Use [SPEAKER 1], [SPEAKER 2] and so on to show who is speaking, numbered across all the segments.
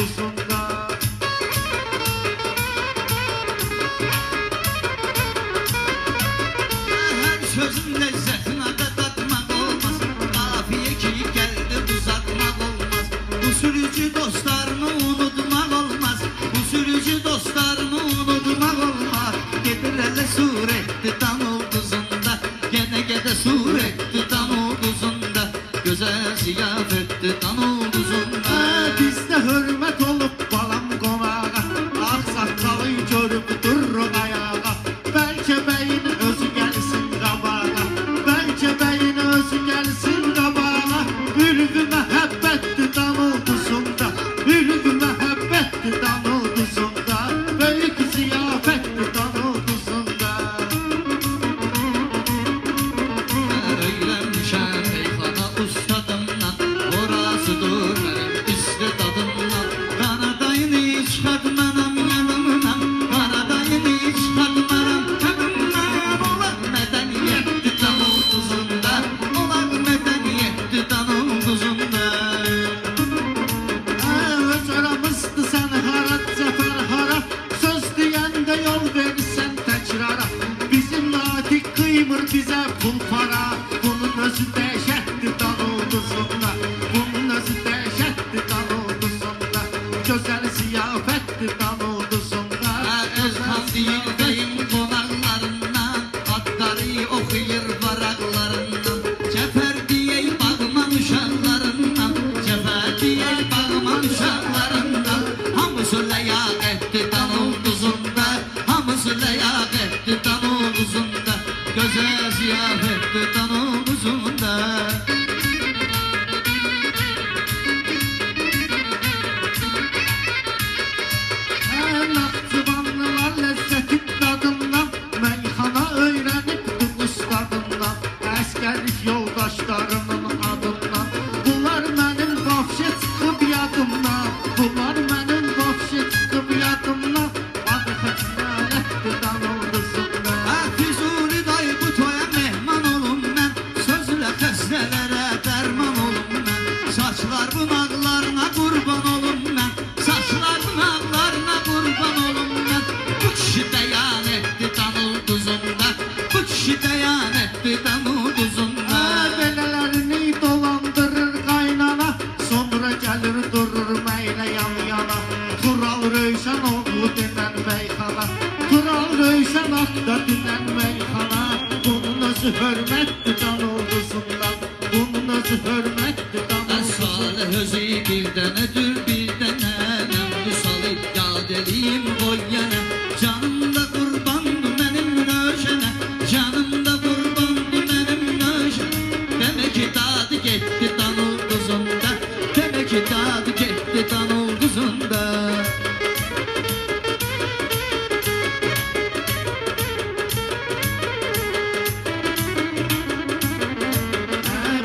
[SPEAKER 1] ulduzunda.
[SPEAKER 2] Her sözün lezzetine de tatmak olmaz. Kafiye ki geldi uzatmak olmaz. Bu sürücü dostlarını unutmak olmaz. Bu sürücü dostlarını unutmak olmaz. Gedirele suretti tan ulduzunda. Gene gede suretti tan ulduzunda. Güzel ziyafetti tan ulduzunda.
[SPEAKER 1] Bizde hürmet olup balam konağa, ağ saqqalın görüp durur ayağa. Belki beyin özü gelsin qabağa, belki beyin özü gelsin qabağa. Ürgü məhəbbətdir dan ulduzunda, ürgü məhəbbətdir dan ulduzunda. Böyük ziyafətdir dan ulduzunda.
[SPEAKER 2] Öylenmişəm meyxana ustadımdan. Orasıdır mənim istedadımdan. Qaradayını çıxad mənəm yanımdan. Qaradayını çıxad mənəm yanımdan. Olan mədəniyyətdir dan ulduzunda. Olan mədəniyyətdir dan ulduzunda.
[SPEAKER 1] Öz aramızdı sən hara, zəfər hara. Söz deyəndə yol verirsən təkrara. Bizim nadik qıymır bizə pul para. Bunun özü dəhşətdir dan ulduzunda. Bunun özü dəhşətdir dan ulduzunda. Gözəl ziyafətdir dan ulduzunda.
[SPEAKER 2] Öz kandildəyim qonaqlarından. Adları oxuyur varaqlarından. Cəfər deyək bağman uşaqlarından. Cəfər deyək bağman uşaqlarından. Hamısı ləyaqətdir dan ulduzunda. Hamısı ləyaqətdir dan ulduzunda. Gözəl ziyafətdir dan ulduzunda.
[SPEAKER 1] Naxçıvanlılar ləzzətin dadından. Meyxana öyrənibdi ustadından. Əskərlik yoldaşlarının adından. Bunlar mənim vahşi çıxıb yadımdan. Bunlar mənim vahşi çıxıb yadımdan. Adı xəçmələtdir dan ulduzunda.
[SPEAKER 2] Füzuli dayı bu toya mehman olum mən. Sözlə xəstələrə dərman olum mən. Saçlarımın ağlarına qurban olum mən. Saçlarımın ağlarına qurban olum mən. Bu kişi bəyan etdi dan ulduzunda. Bu kişi bəyan etdi dan ulduzunda.
[SPEAKER 1] Belələrini dolandırır qaynana. Sonra gəlir durur məylə yan yana. Tural Röyşən oğlu denən meyxana. Tural Röyşən axda dinən meyxana. Bunun özü hörmətdir dan ulduzunda. Bunun özü hörmətdir dan ulduzunda.
[SPEAKER 2] Salih özü bir dənədir bir dənə. Nəmli salih yad eləyim qoy yenə. Canımda qurbandı mənim nöşənə. Canımda qurbandı mənim nöşənə. Demək ki dadı getdi dan ulduzunda. Demək ki dadı getdi dan ulduzunda.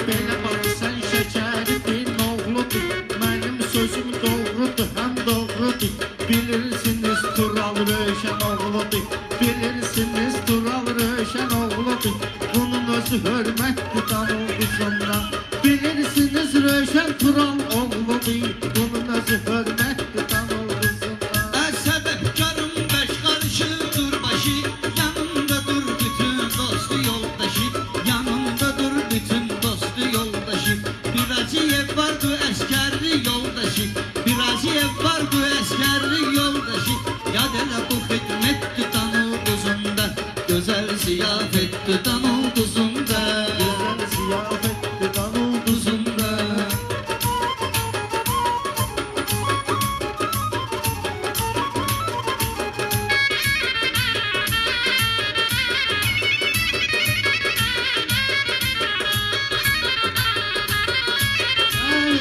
[SPEAKER 1] Belə bax sən şəkəridir, oğludur. Mənim sözüm doğrudur, həm doğrudur. Bilirsiniz Tural Röyşən oğludur. Bilirsiniz Tural Röyşən oğludur. Bunun özü hörmətdir dan ulduzunda. Bilirsiniz Röyşən Tural oğludur. Bunun özü hörmətdir dan ulduzunda.
[SPEAKER 2] Səbəbkarım beş qarışı dur başı. Yanımda dur bütün dostu yoldaşı. Yanımda dur bütün dostu yoldaşı. Bir Aciyev vardı əskerli yoldaşı. Bir Aciyev vardı əskerli yoldaşı. Yad elə bu xidmətdi dan ulduzunda. Gözəl ziyafətdi dan ulduzunda.
[SPEAKER 1] Gözəl ziyafətdir dan
[SPEAKER 2] Ulduzunda.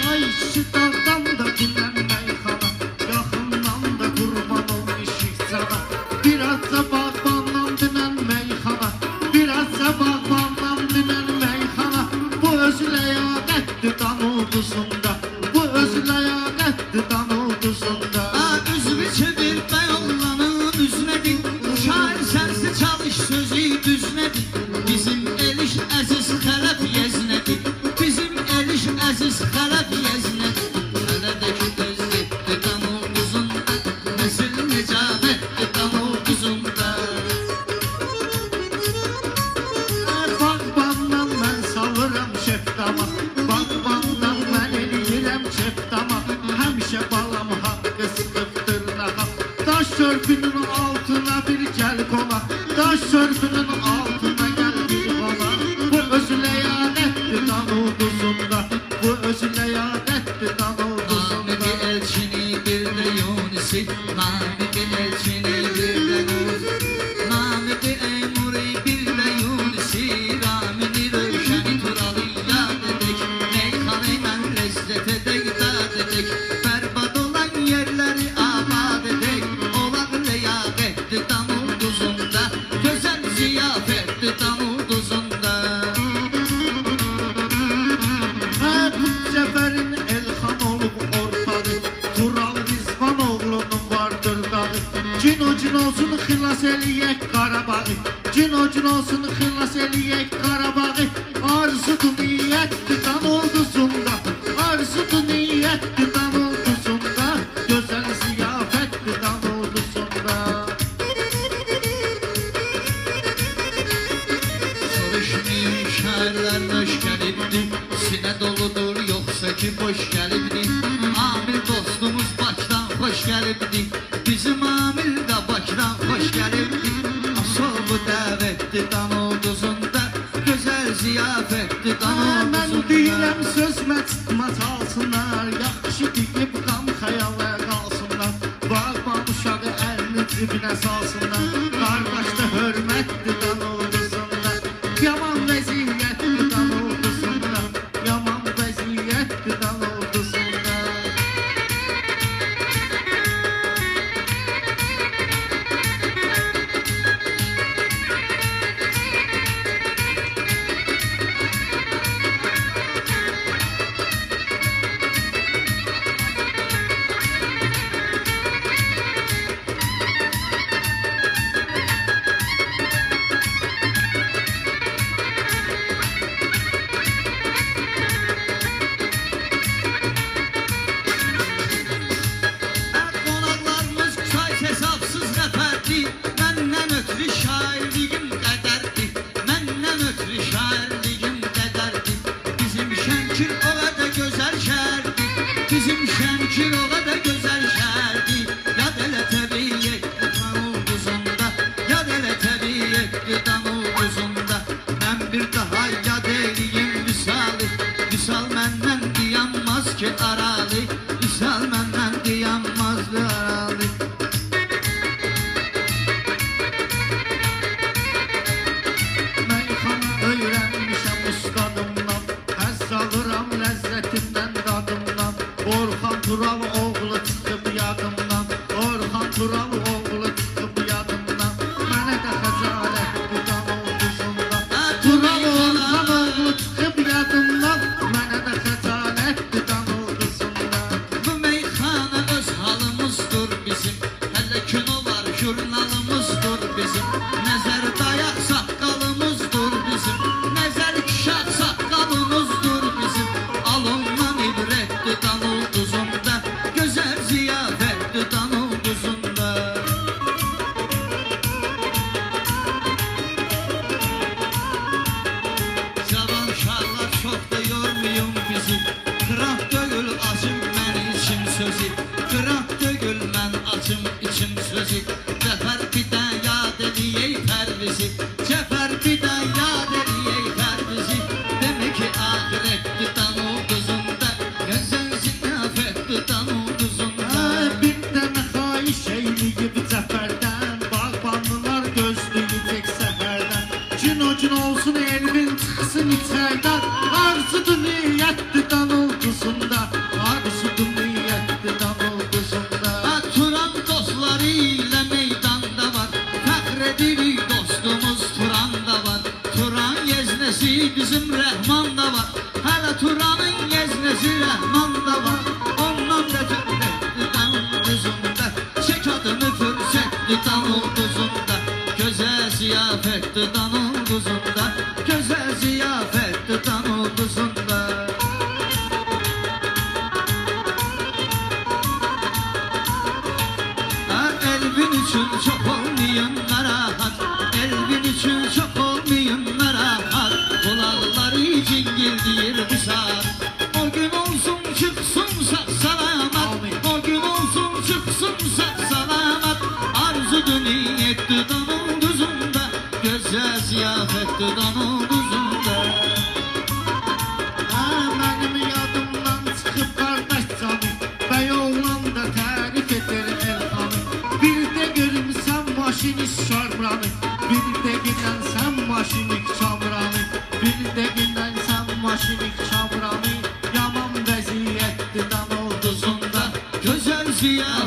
[SPEAKER 1] Ay kişi dağdan da dinən meyxana. Yaxından da qurban olmuşuq sana. Biraz da bağbandan dinən meyxana. Biraz da bağbandan dinən meyxana. Bu öz ləyaqətdir dan ulduzunda. Bu öz ləyaqətdir dan ulduzunda.
[SPEAKER 2] Üzvü çevir bəyollanın üzmədik. Şair sənsi çalış sözü düznədik. Bizim eliş əziz xələf yeznədik. Bizim eliş əziz xələf yeznədik. Hələ də ki tez etdi qanun
[SPEAKER 1] sörfünün altına bir gel kola. Daş sörfünün altına gel bir kola. Bu öz leyanettir dan ulduzunda. Bu öz leyanettir dan ulduzunda.
[SPEAKER 2] Namık elçini bir de Yunus'i, Namık elçini bir de Nuz, Namık Emuri bir de Yunus'i, Ramini Rövşeni Turalı yad edek, meyhaneyle lezzet edek, dad edek, berbat olan yerleri abad edek, olak leyaketli dan ulduzunda, güzel ziyafetli dan ulduzunda.
[SPEAKER 1] Bu seferin Elxan olup ortadı. Tural Rizvan oğlunun vardır dağı. Cin olsun xilas eləyək Qarabağı. Cin olsun xilas eləyək Qarabağı. Arzudu niyyətdir dan ulduzunda. Arzudu niyyətdir dan ulduzunda. Gözəl ziyafətdir dan ulduzunda.
[SPEAKER 2] Soruşmayın şairler hoş gelibdi, sine doludur yoksa ki boş gelibdi. Amil dostumuz baştan hoş gelibdi, bizim amil de baştan hoş gelibdi. Asobu davetli dan ulduzunda, güzel ziyafetli dan
[SPEAKER 1] Mən
[SPEAKER 2] ulduzunda.
[SPEAKER 1] deyirəm söz məçmat alsınlar. Yaxşı deyib qam xəyala qalsınlar. Bağban uşağı əlini cibinə salsınlar. Qardaşda hörmətdir dan ulduzunda. Yaman vəziyyətdir dan ulduzunda. Yaman vəziyyətdir dan ulduzunda.
[SPEAKER 2] Qonaqlarımız say hesabsız nəfərdi, məndən ötürü şairligim qədərdi, məndən ötürü şairligim qədərdi. Bizim Şəmkir o qədər gözəl şəhərdi, bizim Şəmkir o qədər gözəl şəhərdi. Yad elə təbiyyətli dan ulduzunda, yad elə təbiyyətli dan ulduzunda. Mən bir daha yad eləyim Vüsalı, Vüsal məndən dayanmaz ki aralı, Vüsal məndən dayanmazdı aralı.
[SPEAKER 1] Meyxana öyrənmişəm ustadımdan. Həzz alıram ləzzətindən dadımdan. Orxan Tural oğlu çıxıb yadımdan. Orxan Tural oğlu çıxıb yadımdan. Mənə də xəcalətdir dan ulduzunda. Tural Orxan oğlu çıxıb yadımdan. Mənə də xəcalətdir dan ulduzunda.
[SPEAKER 2] Bu meyxana öz halımızdır bizim, hələ kino var jurnalımızdır bizim. Nəzər dayaq saqqalımızdır bizim, nəzər kişaq saqqalımızdır bizim. Alından ibrətli dan ulduzunda, gözəl ziyafətli dan ulduzunda. Cavan uşaqlar çox da yormayın bizi, qıraq döyül açım mən içim sözü, qıraq döyül mən açım içim sözü. Cəfər bir də yad eləyək pərvizi, Cəfər bir də yad eləyək pərvizi. Demək ki ahirətli dan ulduzunda, gözəl ziyafətli dan ulduzunda.
[SPEAKER 1] Bir dənə xahiş eyləyib Cəfərdən. Bağbanlılar gözləyəcək səfərdən. Cin olsun elvin çıxsın içərdən. Arzudur niyyətdir dan ulduzunda. Arzudur niyyətdir dan ulduzunda.
[SPEAKER 2] Turan dostları ilə meydanda var, fəxr edirik dostumuz Turan da var. Turan yeznəsi bizim Rəhman da var, hələ Turanın yeznəsi Rəhman da var. Ondan da cənnətli dan ulduzunda, çək adını fürsətli dan ulduzunda. Gözəl ziyafətli dan ulduzunda, gözəl ziyafətli dan ulduzunda. Elvin üçün çox olmayın narahat, Elvin üçün çox olmayın narahat. Qulaqları cingil deyir bu saat. O gün olsun çıksın sağ salamat, o gün olsun çıksın sağ salamat. Şaxtıdan ulduzunda.
[SPEAKER 1] Mənim yadımdan çıxıb qardaş canım, bəy oğlan da tərif edir Elxanı. Bir də görmüsən maşinist Şarmranı, bir də gidənsən maşinik Çamranı, bir də gidənsən maşinik Çamranı. Yaman vəziyyətdir dan ulduzunda.
[SPEAKER 2] Gözəl ziya